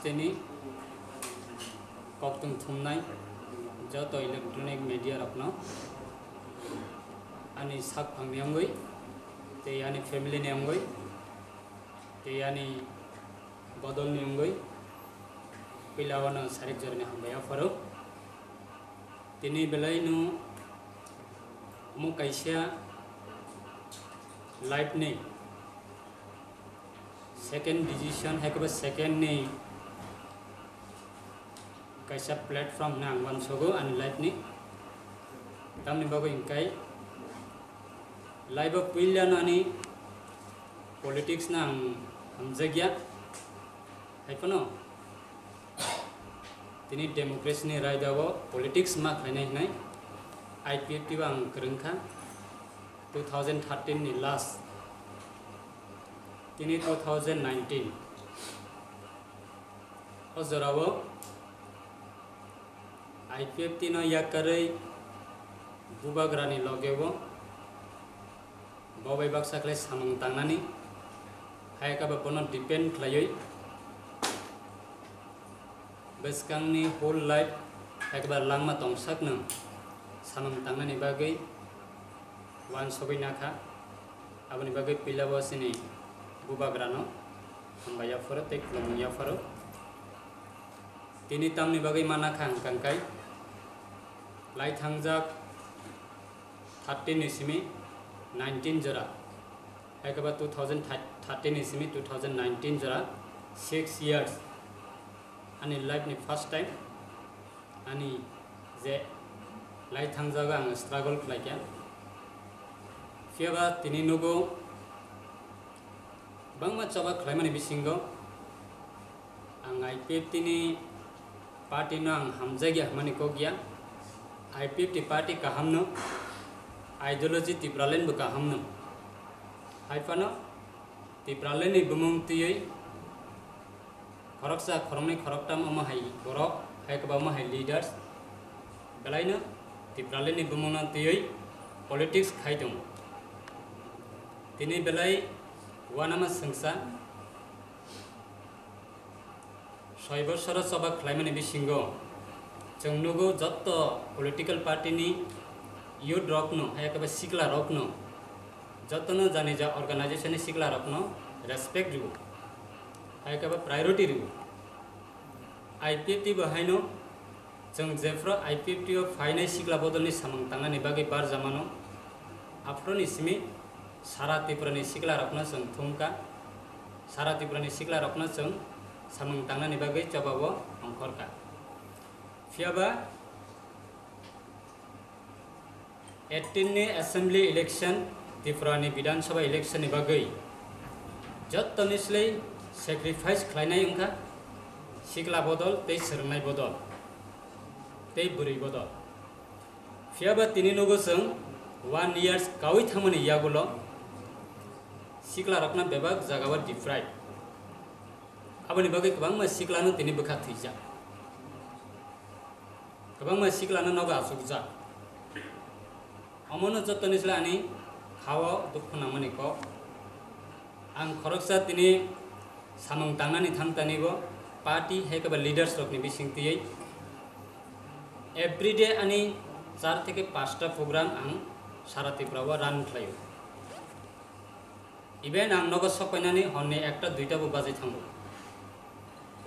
हास्टेनी कक्तुं थुमनाय जत electronic media रखना आनी साक फांगनी अंगई ते यानी फैमिली ने अंगई ते यानी बदल ने अंगई पिलावाना सारिक जरने हम बया फरो तिनी बेलायनु मु कैसा लाइफ ने सेकेंड डिसीजन है कि सेकेंड ने कैसा प्लेटफॉर्म ना वन सोगो आणि लाइफ ने तमने बागो इंकाय लाइफ पिल्ला नानी पॉलिटिक्स ना हम जग्या है पनो तिनी डेमोक्रेसी ने राय दावो पॉलिटिक्स मा खायनाय नाय आईपीएफटी बा आं करंखा 2013 नि लास्ट तिनी 2019 अजरावो आईपीएफटी न याकरै बुबाग्रानि लगेवो बावै बाक्साखलै सामं तांनानि हायकाबा पनो डिपेंड खालायै बेसकांनि होल लाइफ हायकाबा लांमा तंसाकनो सामं तांनानि बागै वान सबै नाखा आबनि बागै पिलाबसिनि बुबाग्रानो हमबाया फरो ते खुलमुया फरो तिनी तामनि बागै मानाखा कांकाय लाई थांजाक 13 इसिमी 19 जरा हायकाबा 2013 इसिमी 2019 जरा 6 years आनी लाइफ नि फर्स्ट टाइम आनी जे लाई थांजागा आं स्ट्रगल खालायया फियाबा तिनी नुगो बांमा चाबा खालायमानि बिसिंगो आं आईपीएफटी नि पार्टी नो आं हामजागिया माने को गया आईपीएफटी पार्टी काहामनो आइडियोलॉजी तिब्रालेन बो काहामनो हाइफानो तिब्रालेन नि बुमुंतियै खरकसा खरमनै खरकटाम अमाहाय बरक हायकबा अमाहाय लीडर्स बेलायनो तिब्रालेन नि बुमुंतियै पॉलिटिक्स खायदों तिनी बेलाय वानामा संसा 6 बोसोर सभा खालायमानि बिसिंगो जों नुगो जत पॉलिटिकल पार्टी नि यूथ रखनो हायकबा सिक्ला रखनो जतनो जाने जा ऑर्गेनाइजेशन सिक्ला रखनो रेस्पेक्ट रिबो हायकबा प्रायोरिटी रिबो आईपीएफटी बहायनो जों जेफ्रा आईपीएफटी फाइनाय सिक्ला बदलनि सामं तांनानि बागै बार जामानो आफ्रोनि सिमी सारा त्रिपुरानि सिक्ला रखनो जों थुमका सारा त्रिपुरानि सिक्ला रखनो जों सामं तांनानि बागै जबाबो अंखरका फियाबा 18 नि असेंबली इलेक्शन त्रिपुरानि विधानसभा इलेक्शन नि बागै जत्तनिस्लै सैक्रिफाइस खालायनाय अंखा सिक्ला बदल ते सोरनाय बदल ते बुरै बदल फियाबा तिनी नुगो जों 1 years कावै थामनि यागुलो सिक्ला रखना बेबाग जागावा डिफ्राइड आबनि बागै गोबां मा सिक्लानो तिनी बोखा थैजा गोबां मा सिक्लानो नगा आसुगजा अमनो जतनिस्ला आनी खावा दुखना मनिको आं खरकसा तिनी सामं तांनानि थांतानिबो पार्टी हेकबा लीडर्स रखनि बिसिंतियै एवरीडे आनी 4 থেকে 5टा प्रोग्राम आं सारा त्रिपुरावा रान खालायो इवेन आं नगो सपायनानि हरनि 1टा 2टा बो बाजै थांगो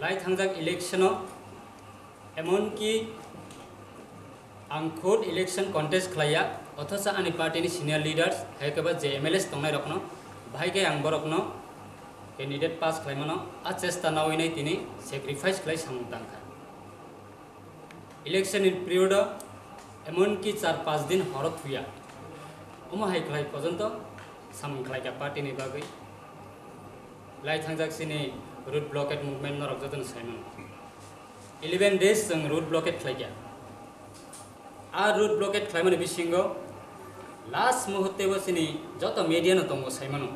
लाई थांजाक इलेक्शनो एमन कि आं खुद इलेक्शन कन्टेस्ट खालाया अथच आनी पार्टी सिनियर लीडर्स हायकबा जे एमएलएस तंनाय रखनो भाइगे आं बरकनो कैंडिडेट पास खालायमानो आ चेष्टा नावैनाय तिनी सैक्रिफाइस खालाय सामंतांखा इलेक्शन इन पिरियड एमन कि 4-5 दिन हरत हुया अमा हाय खालाय पर्यंत सामं खालायका पार्टी नि बागै लाई थांजाकसिनि रूट ब्लॉकेट मूवमेंट नरक जतन सायमन 11 days जों रूट ब्लॉकेट खालायया आ रूट ब्लॉकेट खालायमानि बिसिंगो लास्ट मुहूर्ते बसिनि जत मीडिया न तंगो सायमन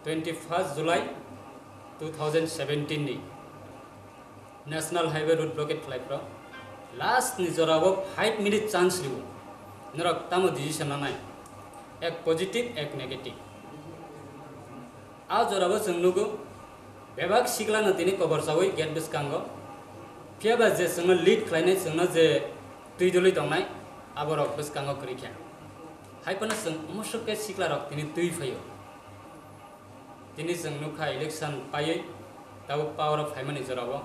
21 जुलाई 2017 नि नेशनल हाईवे रूट ब्लॉकेट खालायफ्रा लास्ट नि जरावो 5 मिनट चांस लिबो नरक तामो डिसीजन नाय एक पॉजिटिव एक नेगेटिव आ जरावो जों नुगो बेबाग सिक्लानो तिनी कबर जावै गेट बिस्कांगो फियाबा जे जोंनो लिड खालायनाय जोंनो जे दैदुलै दंनाय आबरक बिस्कांगो करिख्या हायपना जों मुसुके सिक्लारक तिनी दै फैयो तिनी जों नुखा इलेक्शन पायै दाबो पावर फाइमानि जरावो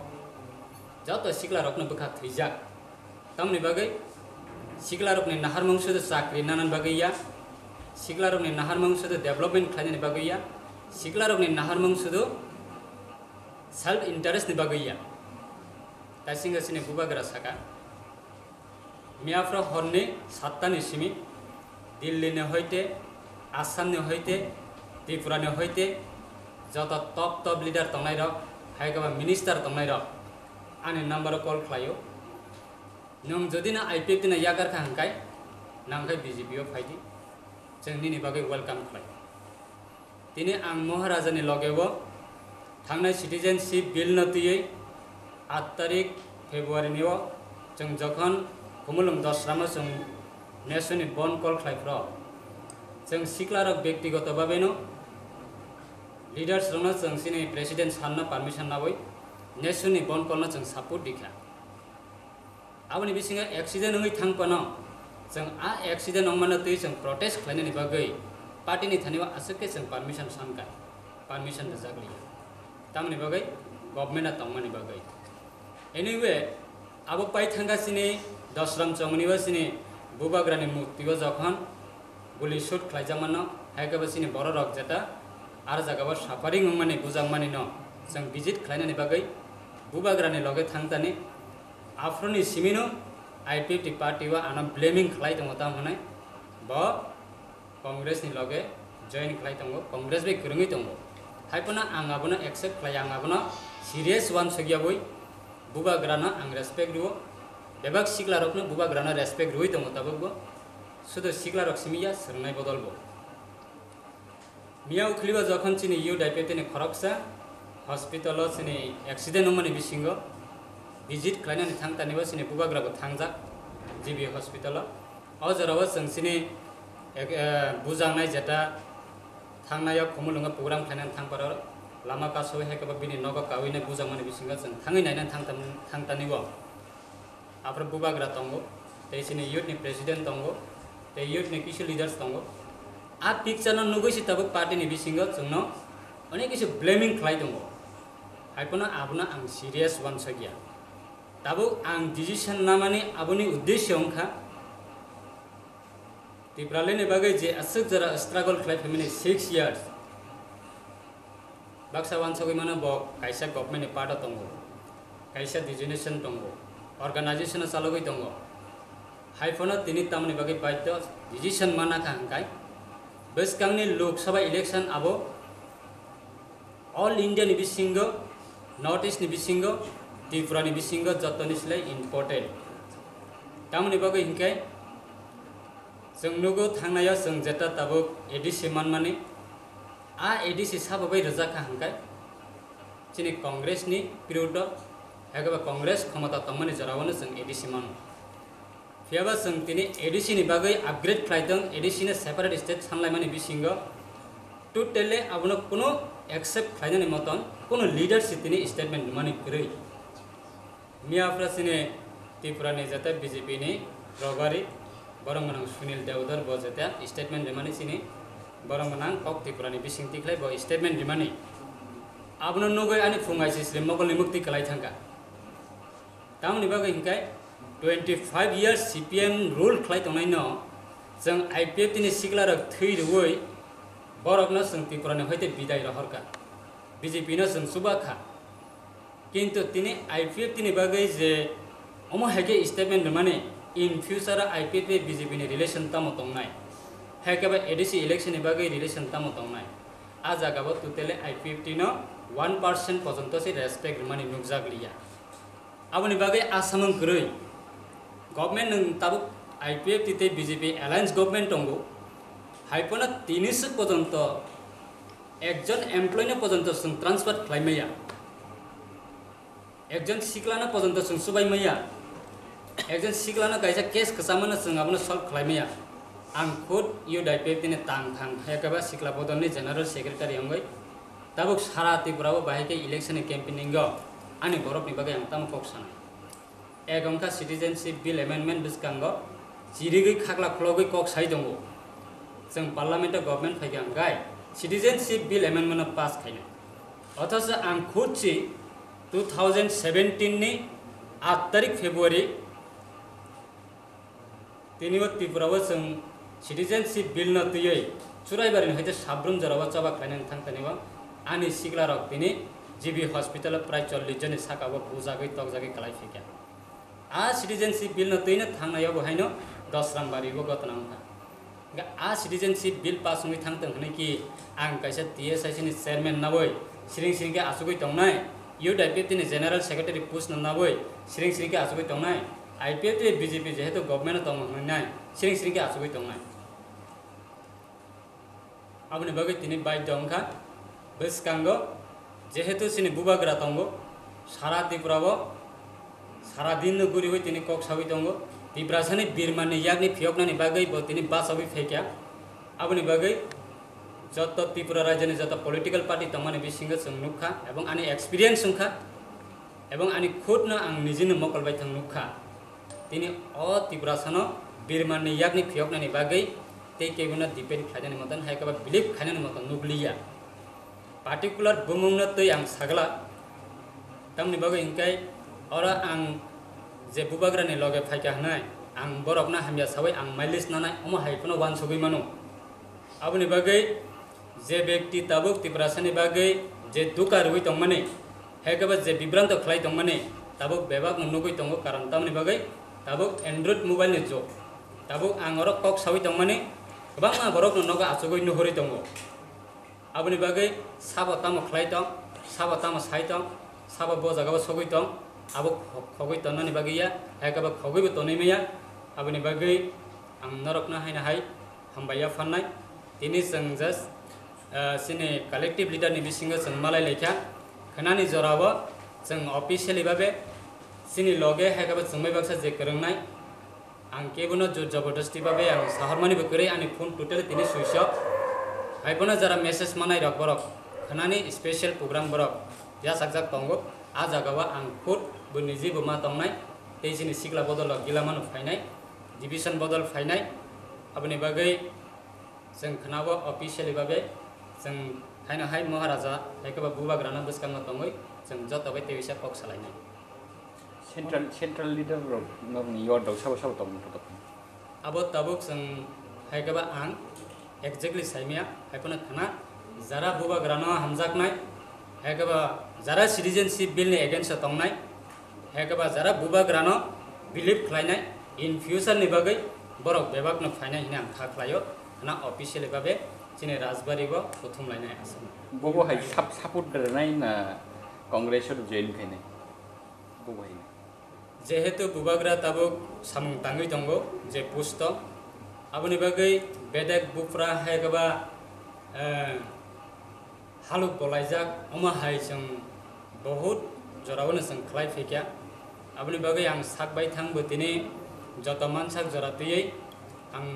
जातो सिक्लारकनो बखा थैजा तामनि बागै सिक्लारकनि नाहार मंसुद चाकरि नानान बागैया सिक्लारकनि नाहार मंसुद डेभलपमेन्ट खालायनायनि बागैया सिक्लारकनि नाहार मंसुद सेल्फ इन्टारेस्टनि बागैया दासिंगासिनि बुबाग्रा साका मियाफ्रा हरनि 7टानि सिमि दिल्लीनि हयते आसामनि हयते त्रिपुरानि हयते जत टप लिडार तंनाय रक हायगाबा मिनिस्टार तंनाय रक आंनि नाम्बाराव कल खालायो नों जुदि ना आइपिएफ दिना यागारखा हांखाय नांखाय बिजेपिआव फायदि जों निनि बागै वेलकाम खालायो दिनै आं महाराजानि लगेबो थांनाय सिटिजेनशिप बिल नतियै 8 तारिख फेब्रुवारिनिव जों जखन कुमुलुं दसरामा जों नेसननि बन कल खालायफ्राव जों सिक्लारक व्यक्तिगत भाबेनो लीडर्स रंना जों सिनि प्रेसिडेंट सानना परमिशन नाबै नेसननि बन कलना जों सपोर्ट दिखा आबनि बिसिङा एक्सिडेंट होई थांपनो जों आ एक्सिडेंट अंमानो तै जों प्रोटेस्ट खालायनायनि बागै पार्टीनि थानिवा आसके जों परमिशन सानका परमिशन जागलिया तामनि बागै गभर्नमेन्टआ तंमानि बागै एनीवे आबो पाइ थांगासिनि दसराम चौमनिवा सिनि बुबाग्रानि मुक्तिवा जखन गुली शुट खालायजामानो हायगाबा सिनि बर रक जेता आरो जागाबा साफारिं माने बुजांमानि न जों विजिट खालायनायनि बागै बुबाग्रानि लगे थांतानि आफ्रोनि सिमिनो आइपिएफ पार्टीवा आना ब्लेमिं खालाय दङ ता माने ब कांग्रेसनि लगे जॉइन खालाय दङ कांग्रेस बे गोरोङै दङ हायपना आं आबोनो एक्सेप्ट खालाय आं आबोनो सिरियस वान सगियाबोय बुबाग्राना आं रेसपेक्ट रुओ बेबाग सिक्लारकनो बुबाग्राना रेसपेक्ट रुई दङ ताबो सुदो सिक्लारक सिमिया सोंनाय बदलबो मिया उखलिबा जखन चिनि इउ डाइपेटेनि खरकसा हस्पिटाल चिनि एक्सिडेंट माने बिसिंगो विजिट खालायनानै थांतानिबो चिनि बुबाग्राबो थांजा जिबि हस्पिटाल अजराव जों चिनि बुजांनाय जेटा थांनायाव कुमुलुंगा प्रग्राम खालायनानै थांपार लामा कासो हेकबा बिनि नग काविने बुजांमाने बिसिंगा जों थाङै नायनानै थांतानिबो आफ्रो बुबाग्रा दंगो ते चिनि युथनि प्रेसिडेंट दंगो ते युथनि किसु लीडर्स दंगो आ पिक्चर नुगैसि तब पार्टीनि बिसिंगा जोंनो अनेक किसु ब्लेमिं खालाय दंगो हायपना आबना आं सिरियस वान सगिया ताबो आं डिसिसन नामानि आबुनि उद्देश्य अंखा तिब्रालेनि बागै जे असक जरा स्ट्रगल खालाय फेमिनि 6 इयर्स बाक्सा वान सगै माने ब कायसा गभर्नमेन्टनि पार्ट दंगो कायसा डिजिनेशन दंगो अर्गानाइजेशन चालुगै दंगो हायफना तिनि तामनि बागै बाध्य डिसिसन माना खांखाय बेसकांनि लोकसभा इलेक्शन आबो ऑल इंडिया नि बिसिंगो नॉर्थ ईस्ट नि बिसिंगो त्रिपुरा नि बिसिंगो जतनिसलै इम्पोर्टेन्ट तामनि बागै हिंखाय जों नुगो थांनाया जों जेता ताबो एडिसि मानमानि आ एडिसि साबाबै रजाखा हांखाय चिनि कांग्रेसनि विरुद्ध हेगबा कांग्रेस क्षमता तंमानि जरावनो जों एडिसि मान फियाबा जों तिनि एडिसि नि बागै अपग्रेड खालायदों एडिसि ने सेपारेट स्टेट सानलायमानि बिसिंगो टोटली आबनो कोनो एक्सेप्ट खालायनायनि मतन कोनो लीडरशिप तिनि स्टेटमेंट मानि गरै मियाफ्रा चिनि त्रिपुरानि जेता बीजेपी नि रबारि बरंगनां सुनील देवधर ब जेता स्टेटमेंट मानि चिनि बरंगनां कक त्रिपुरानि बिसिंतिखलाय ब स्टेटमेंट मानि आबनो नगै आनि फुंगाइसि श्री मगलनि मुक्ति खालाय थांगा तामनि बागै हिंखाय 25 years CPM rule खालाय तंनाय न जों आइपिएफ तिनि सिक्लारक थैरुयै बरकनो जों त्रिपुरानि हयते बिदाय रहरका बीजेपी न जों सुबाखा किन्तु तिनि आइपिएफ तिनि बागै जे अमो हेके स्टेटमेंट माने इन फ्यूचर आइपिएफ बीजेपी नि रिलेशन तम तंनाय हेकेबा एडिसि इलेक्शन नि बागै रिलेशन तम तंनाय आ जागाबो टोटली आइपिएफ तिन 1% पर्यन्त से रेसपेक्ट माने नुगजागलिया आबनि बागै आसामन गरै गभर्नमेंट नों ताबो आइपिएफ तिते बीजेपी अलायंस गभर्नमेंट दंगो हायपना 300 पर्यन्त एकजन एमप्लॉयनो पर्यन्त जों ट्रान्सफर खालामैया एकजन सिक्लानो पर्यन्त जों सुबायमैया एकजन सिक्लानो गायजा केस खसामनो जों आबनो सल्व खालामैया आं खुद इउ डाइपिएफ तिने तां थां हेकबा सिक्ला बदलनि जनरल सेक्रेटारि अंगै tabuk sara Tripura bahai ke election campaigning go ani borok ni bagai ang tam kok sana egongka citizenship bill amendment biskango jirigi khakla khlogi kok sai dongo जों पार्लियामेंट गवर्नमेंट फैगाम गाय citizenship bill amendment पास खायना अथच आं खुदसि 2017 नि 8 तारिख फेब्रुवारी तिनिबो त्रिपुराबो जों citizenship bill न तुयै चुराइबारिन हैते साब्रुम जराबा चाबा खायना थांतनिबो आनि सिगलारक तिनि जीबी हॉस्पिटल प्राय 40 जन साकाबो बुजागै तगजागै खालाय फैगा आ सिटीजनशिप बिल न तुयैनो थांनायाव बहायनो 10 रामबारिबो गतनांखा आ सिटीजनशिप बिल पास हुई थांतों होने की आं कैसे TSIC नि चेयरमैन नाबोय सिरिं सिरिं के आसुगै तंनाय UDIPFT नि जनरल सेक्रेटरी पोस्ट नाबोय सिरिं सिरिं के आसुगै तंनाय IPFT BJP जेहेतु गवर्नमेंट तंग होनाय सिरिं सिरिं के आसुगै तंनाय आबनि बगै तिनि बाय दंखा बसकांगो जेहेतु सिनि बुबाग्रा तंगो सारा त्रिपुराबो सारा दिन गुरि होय तिनि कक साबै तंगो Tibrasani birmani yakni phioknani bagai botini basabi fekya abuni bagai joto Tripura rajani joto political party tamani bisinga sung nukha ebong ani experience sungkha ebong ani khudna ang nijini mokol bai thang nukha tini o Tibrasano birmani yakni phioknani bagai te kebuna depend khajani motan haikaba believe khajani motan nukliya particular bumungna tei ang sagla tamni bagai ingkai ora ang जे बुबाग्रानि लगे फाइका हनाय आं बरकना हामिया सावै आं माइलिस नानाय अमा हाइफनो वान सगै मानो आबनि बागै जे व्यक्ति Tabuk तिब्रासनि बागै जे दुकार हुइ तंमाने हेगबा जे विभ्रांत खलाय तंमाने ताबुक बेबाक नुगै तंगो कारण तामनि बागै ताबुक एंड्रॉइड मोबाइल नि जो ताबुक आं अर कक सावै तंमाने गोबां बरक नगा आसुगै नुहुरि तंगो आबनि बागै साबा ताम खलाय तं साबा ताम साइ तं साबा बजागाबा सगै तं abo khogoi tonani bagiya haikaba khogoi bo tonaimeya aboni bagai ang narokna haina hai hambaya phanai tini jeng just sini collective leader ni bisinga jeng malai lekha khanani jorabo jeng officially babe sini loge haikaba jengmai baksa je korongnai ang kebono jor jabardasti babe ang saharmani bokore ani phone total tini switch off haibona jara message manai rok borok khanani special program borok ya sakjak tongo आ जगावा आं खुद निजी बोमा तंनाय तेजिनि सिगला बदल गिलामान फाइनाय division बदल फाइनाय आबनि बागै जों खनाबो अफिशियली बाबे जों हायना हाय महाराजा हायकबा बुबाग्राना बसकांगा तंगै जों जतबाय तेबिसा कक सालायनाय सेंट्रल लीडर ननि यर्डआव साबो साबो तंग तो आबो ताबुक जों हायकबा आं एक्जेक्टली साइमिया हायपना खना जारा बुबाग्राना हामजाकनाय हायकबा जरा सिटीजनशिप बिल नि एगेंस्ट तंनाय हेकबा जरा बुबाग्रानो बिलीव खालायनाय इन फ्यूचर नि बागै बरक बेबाक न फायनाय हिना आं खाख्लायो ना ऑफिशियली बाबे जिने राजबारिबो बुथुम लायनाय आसाम बबो हाय सपोर्ट करनाय ना कांग्रेस जॉइन खायनाय बबो हाय जेहेतु बुबाग्रा ताबुक सामुं तांगै दंगो जे पोस्ट आबनि बागै बेदेक बुफ्रा हेकबा हालुक गलायजाक अमा हाय जों बहुत जरावनो जों खलाय फैया आबनि बागै आं साकबाय थांबो दिनै जत मानसाक जरातयै आं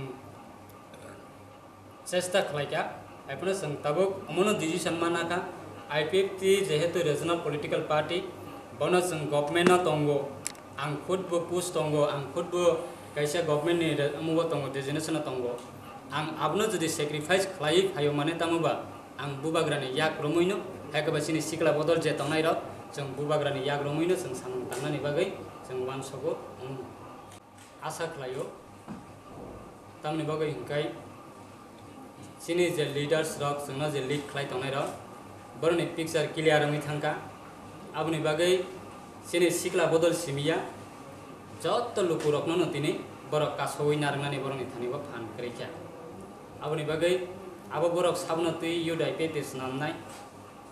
चेष्टा खलायका आइफोनो जों ताबुक अमनो डिसिसन मानाका IPFT जेहेतु रिजनल पॉलिटिकल पार्टी बनो जों गवर्नमेंट तंगो आं खुदबो पोस्ट तंगो आं खुदबो कैसे गवर्नमेंट नि अमुबो तंगो डेजिग्नेशन तंगो आं आबनो जदि सैक्रिफाइस खलाय फायो माने तामुबा आं बुबाग्रानि याक रमैनो हायकबा सिनि सिकला बदल जे तंनाय र जों बुबाग्रानि याक रमैनो जों सामुं तांनानि बागै जों वानसगो आशा खलायो तामनि बागै हिंकाय सिनि जे लीडर्स रक जोंना जे लीड खलाय तंनाय र बरनि पिक्चर क्लियर रमै थांका आबनि बागै सिनि सिकला बदल सिमिया जत लुकु रकनो तिनि बरक कासोइ नारंनानि बरनि थानिबो फान करेख्या आबनि बागै आबो बरक साबनो तै UDIPFT स्नामनाय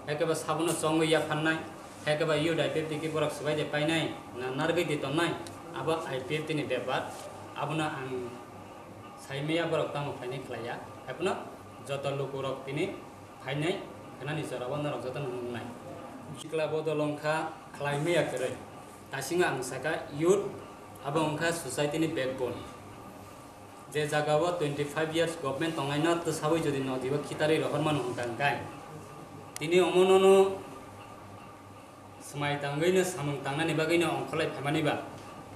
हेकबा साबनो चंगैया फाननाय हेकबा UDIPFT कि बरक सबाय जे पाइनाय ना नारगै दि तन्नाय आबो IPFT नि बेबार आबनो आं साइमेया बरक तामो फाइनाय खलाया हेपनो जत लोको रक तिनि फाइनाय खनानि जराबन रक जत नुनाय सिकला बदलंखा खलाइमेया करे तासिंगा आं साका यूथ आबो अंखा सोसाइटी नि बैकबोन जे जगाव 25 years गवर्नमेंट तंगायना तो साबै जदि नदिबो खितारै रहरमान हंकांगाय tini omonono semai tanggainya samung tangan bagainya ongkolai famani ba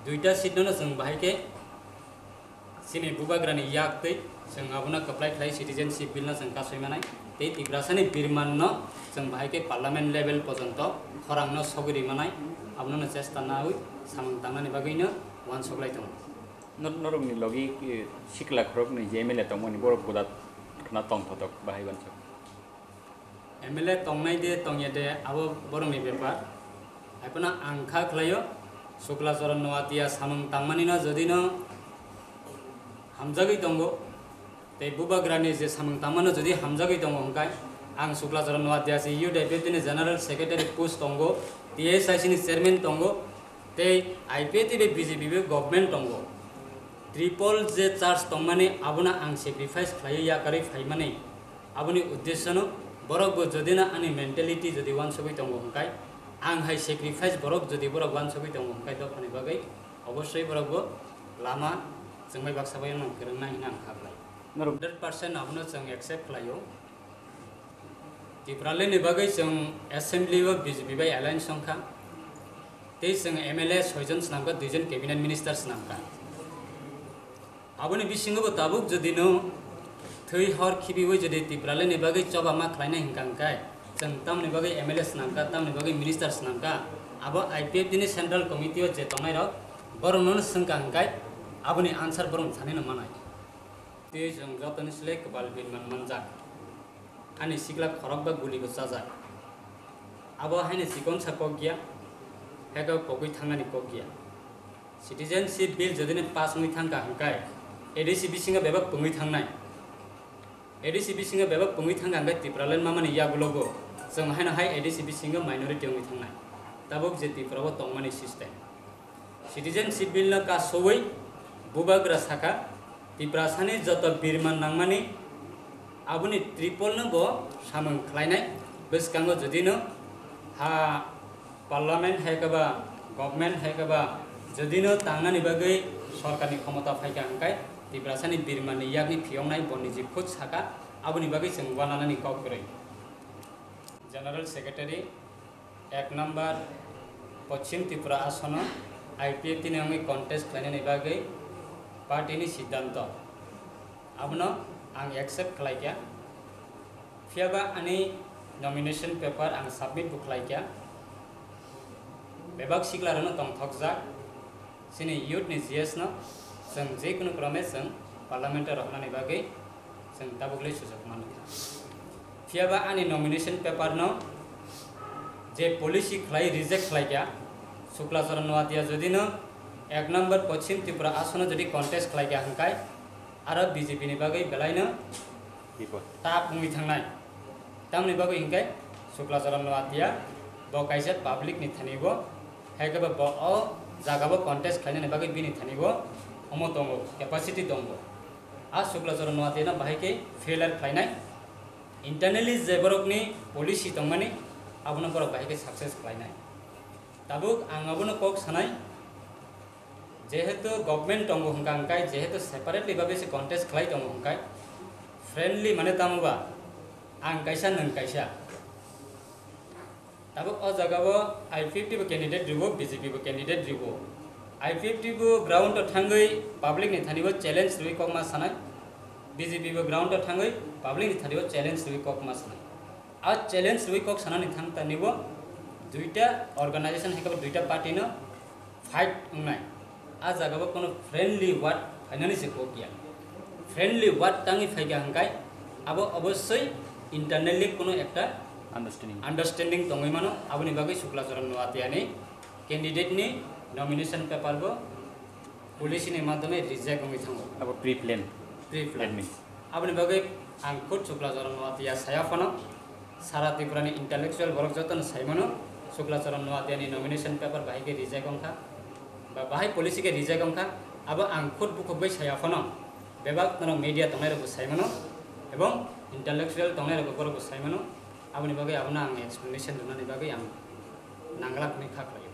duita sidnono seng bahike sini bubagrani yakte seng abuna apply khai citizenship bill na seng kasoi manai tei tigrasani birmanno seng bahike parliament level pojonto khorangno sogri manai abuna chesta naui samung tangan bagainya wan soglai tong norong ni logi sikla khorok ni jemele tongmani borok budat khna tong thotok bahai bancho MLA tongnai de tongye de abo borong ni bepar apuna angkha khlayo Sukla Charan Noatia samung tangmani na jodi no hamjagi tongo tei bubagrani je samung tangmano jodi hamjagi tongo hongkai ang Sukla Charan Noatia si EU deputy general secretary post tongo TSIC ni chairman tongo tei IPT be BJP be government tongo triple je charge tongmani abuna ang sacrifice khlayo ya kari phaimani abuni uddesho no borok bo jodi na ani mentality jodi wan sobai tongo hongkai ang hai sacrifice borok jodi borok wan sobai tongo hongkai do phani bagai obossoi borok bo lama jengbai baksabai nang kerengna hina ang khaklai 100% abuna jeng accept khlayo tiprale ni bagai jeng assembly ba BJP bai alliance songkha tei jeng MLA 6 jon snamka 2 jon cabinet minister snamka abuni bisingo bo tabuk jodi no थै हर खिबिवै जदि तिब्राले नि बागै चबामा ख्लाइना हिंकांकाय जों तामनि बागै MLA स्नामका तामनि बागै minister स्नामका आबो IPF दिनि central committee जे तंगाय र बरनन संकांकाय आबोनि answer बरम थाने न मानाय ते जों जतनि स्ले कबाल बिनमान मनजा आनि सिगला खरक बा गुलिबो जाजा आबो हायने सिकन साकक गिया हेगा पगै थांनानि कक गिया सिटिजेनशिप बिल जदिने पास मै थांका हंकाय एडीसी बिसिंगा बेबा पङै थांनाय ADCB singa bebak pungui thang angkai tipralen mamani yagulogo जों हायना हाय ADCB singa minority ongui thangnai tabok je tiprabo tongmani system citizenship bill na ka sowai bubagra saka tiprasani joto birman nangmani abuni triple no bo samung khlainai beskango jodi no ha parliament haikaba government haikaba jodi no tangnani bagai सरकारनि क्षमता फाइका हंकाय तिब्रासानि बिरमानि यागनि फियंनाय बनिजि खुद साका आबुनि बागै जों वानानानि ककरै general secretary 1 number पश्चिम त्रिपुरा आसन IPF नि अंगै contest खालायनायनि बागै पार्टीनि सिद्धांत आबनो आं एक्सेप्ट खालायग्या फियाबा आनि नमिनेशन पेपर आं सबमिट बुखलायग्या बेबाक सिग्लारनो तंथकजा सिनि यूथ नि जीएस न जों जेकुनु क्रमे जों पार्लियामेन्टार रहनानि बागै जों दाबुगलै सुजुग मानो फियाबा आनि नमिनेशन पेपर न जे पॉलिसी खलाय रिजेक्ट खलायग्या शुक्ला चरण नवातिया जदि न 1 नम्बर पश्चिम त्रिपुरा आसन जदि कन्टेस्ट खलायग्या हंकाय आरो बीजेपी नि बागै बेलायनो ताप मुइ थांनाय तामनि बागै हंकाय शुक्ला चरण नवातिया बकाइजा पब्लिक नि थानिबो हायगबा ब अ जागाबो कन्टेस्ट खायनानि बागै बिनि थानिबो अमो दंगो कैपेसिटी दंगो आ शुक्ला चरण नवातिया बाहायके फेलियर खायनाय इंटरनली जेबरकनि पॉलिसी दंमानि आबुनो बरक बाहायके सक्सेस खायनाय ताबुक आं आबुनो कक सानाय जेहेतु गवर्नमेंट दंगो हंकाय जेहेतु सेपारेटली बाबेसे कन्टेस्ट खाय दंगो हंकाय फ्रेंडली माने तामुबा आं कायसा नों कायसा ताबुक अ जागाबो I50 बो कैंडिडेट रिबो बीजेपी बो कैंडिडेट रिबो I50 बो ग्राउंड थांगै पब्लिक नि थानिबो चैलेंज रुइ ककमा सानाय बीजेपी बो ग्राउंड थांगै पब्लिक नि थानिबो चैलेंज रुइ ककमा सानाय आ चैलेंज रुइ कक सानानि थां तानिबो दुइटा अर्गेनाइजेशन हेकबो दुइटा पार्टी न फाइट उनाय आ जागाबो कोनो फ्रेंडली वार्ड फाइनानि से को किया फ्रेंडली वार्ड तांगि फाइगा हंकाय आबो अवश्य इंटरनली कोनो एकटा अंडरस्टैंडिंग दंगै मानो आबुनि बागै शुक्ला चरण नवातियानि कैंडिडेट नि नॉमिनेशन पेपर बो पॉलिसी नि माध्यमे रिजेक्ट होई थांगो अब प्री प्लान मीन्स आबुनि बागै आं खुद शुक्ला चरण नवातिया सायाफनो सारा त्रिपुरानि इंटेलेक्चुअल वर्क जतन साइमनो शुक्ला चरण नवातियानि नॉमिनेशन पेपर बाहायके रिजेक्ट होंखा बा बाहाय पॉलिसी के रिजेक्ट होंखा अब आं खुद बुखबै सायाफनो बेबाक तनो मीडिया तंगैरबो साइमनो एवं इंटेलेक्चुअल तंगैरबो बरबो साइमनो आबुनि बागै आबुना आं एक्सप्लेनेशन दोननानै बागै आं नांगलाखनि खाख्लायो